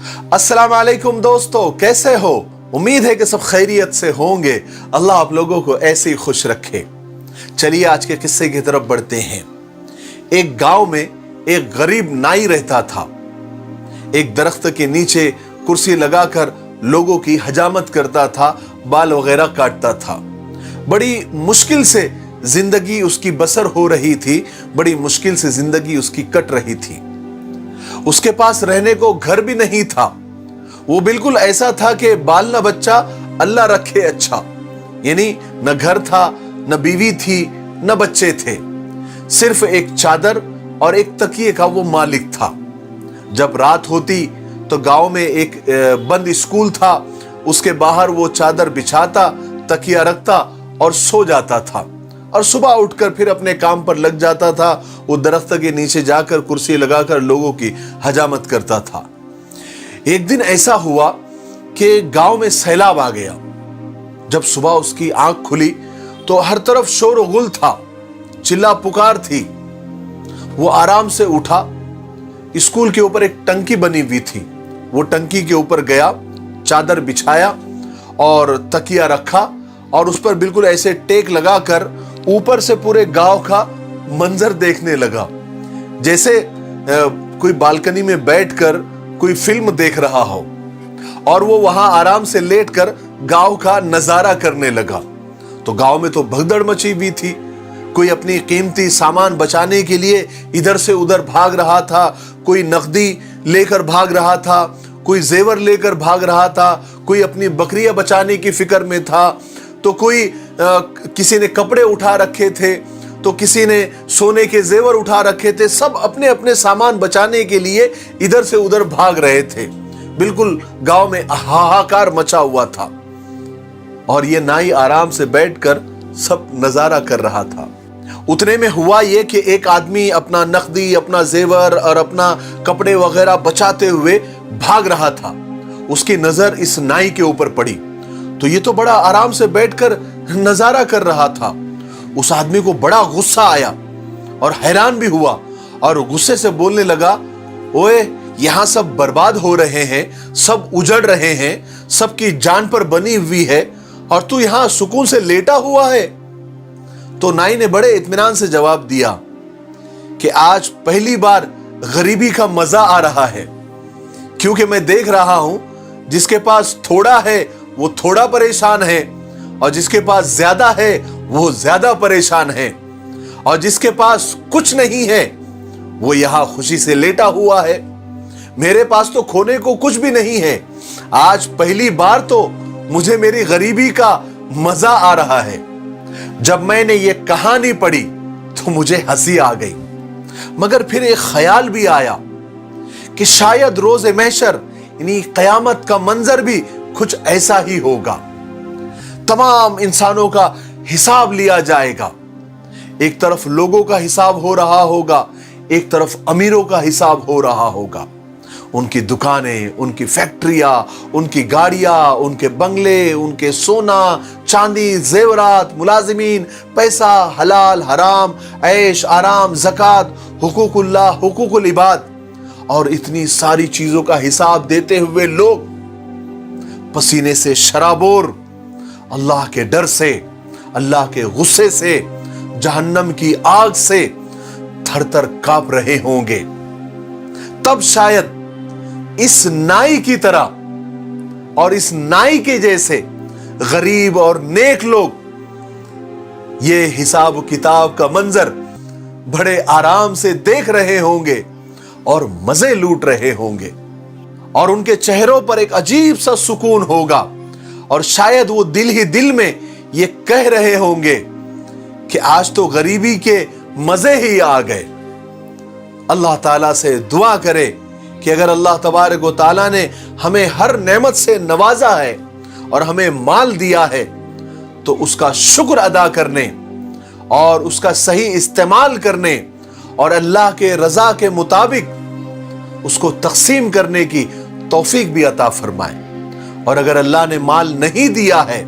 السلام علیکم دوستو، کیسے ہو؟ امید ہے کہ سب خیریت سے ہوں گے۔ اللہ آپ لوگوں کو ایسے ہی خوش رکھے۔ چلیے آج کے قصے کی طرف بڑھتے ہیں۔ ایک گاؤں میں ایک غریب نائی رہتا تھا۔ ایک درخت کے نیچے کرسی لگا کر لوگوں کی حجامت کرتا تھا، بال وغیرہ کاٹتا تھا۔ بڑی مشکل سے زندگی اس کی بسر ہو رہی تھی، بڑی مشکل سے زندگی اس کی کٹ رہی تھی۔ اس کے پاس رہنے کو گھر بھی نہیں تھا۔ وہ بالکل ایسا تھا کہ بال نہ بچہ اللہ رکھے اچھا، یعنی نہ گھر تھا، نہ بیوی تھی، نہ بچے تھے، صرف ایک چادر اور ایک تکیے کا وہ مالک تھا۔ جب رات ہوتی تو گاؤں میں ایک بند اسکول تھا، اس کے باہر وہ چادر بچھاتا، تکیہ رکھتا اور سو جاتا تھا، اور صبح اٹھ کر پھر اپنے کام پر لگ جاتا تھا۔ وہ درخت کے نیچے جا کر کرسی لگا کر لوگوں کی حجامت کرتا تھا۔ ایک دن ایسا ہوا کہ گاؤں میں سیلاب آ گیا۔ جب صبح اس کی آنکھ کھلی تو ہر طرف شور و غل تھا، چلا پکار تھی۔ وہ آرام سے اٹھا۔ اسکول کے اوپر ایک ٹنکی بنی ہوئی تھی، وہ ٹنکی کے اوپر گیا، چادر بچھایا اور تکیہ رکھا، اور اس پر بالکل ایسے ٹیک لگا کر اوپر سے پورے گاؤں کا منظر دیکھنے لگا، جیسے کوئی بالکنی میں بیٹھ کر کوئی فلم دیکھ رہا ہو، اور وہ وہاں آرام سے لیٹ کر گاؤں کا نظارہ کرنے لگا۔ تو گاؤں میں تو بھگدڑ مچی ہوئی تھی، کوئی اپنی قیمتی سامان بچانے کے لیے ادھر سے ادھر بھاگ رہا تھا، کوئی نقدی لے کر بھاگ رہا تھا، کوئی زیور لے کر بھاگ رہا تھا، کوئی اپنی بکریاں بچانے کی فکر میں تھا، تو کوئی کسی نے کپڑے اٹھا رکھے تھے، تو کسی نے سونے کے زیور اٹھا رکھے تھے۔ سب اپنے اپنے سامان بچانے کے لیے ادھر سے ادھر بھاگ رہے تھے۔ بالکل گاؤں میں ہاہاکار مچا ہوا تھا، اور یہ نائی آرام سے بیٹھ کر سب نظارہ کر رہا تھا۔ اتنے میں ہوا یہ کہ ایک آدمی اپنا نقدی، اپنا زیور اور اپنا کپڑے وغیرہ بچاتے ہوئے بھاگ رہا تھا۔ اس کی نظر اس نائی کے اوپر پڑی، تو یہ تو بڑا آرام سے بیٹھ کر نظارہ کر رہا تھا۔ اس آدمی کو بڑا غصہ آیا اور حیران بھی ہوا، اور غصے سے بولنے لگا، اوئے یہاں سب برباد ہو رہے ہیں، سب اجڑ رہے ہیں، سب کی جان پر بنی ہوئی ہے، اور تو یہاں سکون سے لیٹا ہوا ہے۔ تو نائی نے بڑے اطمینان سے جواب دیا کہ آج پہلی بار غریبی کا مزہ آ رہا ہے، کیونکہ میں دیکھ رہا ہوں جس کے پاس تھوڑا ہے وہ تھوڑا پریشان ہے، اور جس کے پاس زیادہ ہے وہ زیادہ پریشان ہے، اور جس کے پاس کچھ نہیں ہے وہ یہاں خوشی سے لیٹا ہوا ہے۔ میرے پاس تو کھونے کو کچھ بھی نہیں ہے، آج پہلی بار تو مجھے میری غریبی کا مزہ آ رہا ہے۔ جب میں نے یہ کہانی پڑھی تو مجھے ہنسی آ گئی، مگر پھر ایک خیال بھی آیا کہ شاید روز محشر یعنی قیامت کا منظر بھی کچھ ایسا ہی ہوگا۔ تمام انسانوں کا حساب لیا جائے گا، ایک طرف لوگوں کا حساب ہو رہا ہوگا، ایک طرف امیروں کا حساب ہو رہا ہوگا۔ ان کی دکانیں، ان کی فیکٹریاں، ان کی گاڑیاں، ان کے بنگلے، ان کے سونا چاندی، زیورات، ملازمین، پیسہ، حلال حرام، عیش آرام، زکوٰۃ، حقوق اللہ، حقوق العباد، اور اتنی ساری چیزوں کا حساب دیتے ہوئے لوگ پسینے سے شرابور، اللہ کے ڈر سے، اللہ کے غصے سے، جہنم کی آگ سے تھر تھر کانپ رہے ہوں گے۔ تب شاید اس نائی کی طرح اور اس نائی کے جیسے غریب اور نیک لوگ یہ حساب و کتاب کا منظر بڑے آرام سے دیکھ رہے ہوں گے اور مزے لوٹ رہے ہوں گے، اور ان کے چہروں پر ایک عجیب سا سکون ہوگا، اور شاید وہ دل ہی دل میں یہ کہہ رہے ہوں گے کہ آج تو غریبی کے مزے ہی آ گئے۔ اللہ تعالیٰ سے دعا کرے کہ اگر اللہ تبارک و تعالیٰ نے ہمیں ہر نعمت سے نوازا ہے اور ہمیں مال دیا ہے تو اس کا شکر ادا کرنے اور اس کا صحیح استعمال کرنے اور اللہ کے رضا کے مطابق اس کو تقسیم کرنے کی توفیق بھی عطا فرمائے۔ اور اگر اللہ نے مال نہیں دیا ہے،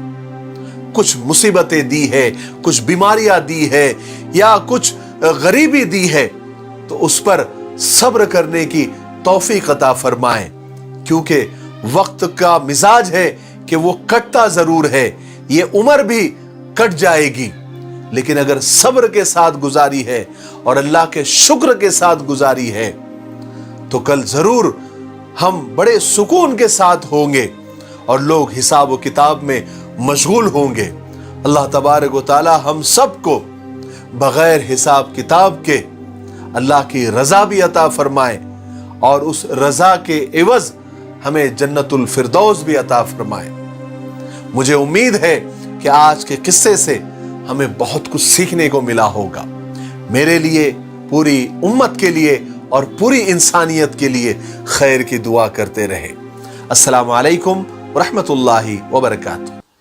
کچھ مصیبتیں دی ہے، کچھ بیماریاں دی ہے یا کچھ غریبی دی ہے، تو اس پر صبر کرنے کی توفیق عطا فرمائے۔ کیونکہ وقت کا مزاج ہے کہ وہ کٹتا ضرور ہے، یہ عمر بھی کٹ جائے گی، لیکن اگر صبر کے ساتھ گزاری ہے اور اللہ کے شکر کے ساتھ گزاری ہے تو کل ضرور ہم بڑے سکون کے ساتھ ہوں گے اور لوگ حساب و کتاب میں مشغول ہوں گے۔ اللہ تبارک و تعالی ہم سب کو بغیر حساب کتاب کے اللہ کی رضا بھی عطا فرمائے اور اس رضا کے عوض ہمیں جنت الفردوس بھی عطا فرمائے۔ مجھے امید ہے کہ آج کے قصے سے ہمیں بہت کچھ سیکھنے کو ملا ہوگا۔ میرے لیے، پوری امت کے لیے اور پوری انسانیت کے لیے خیر کی دعا کرتے رہے۔ السلام علیکم ورحمۃ اللہ وبرکاتہ۔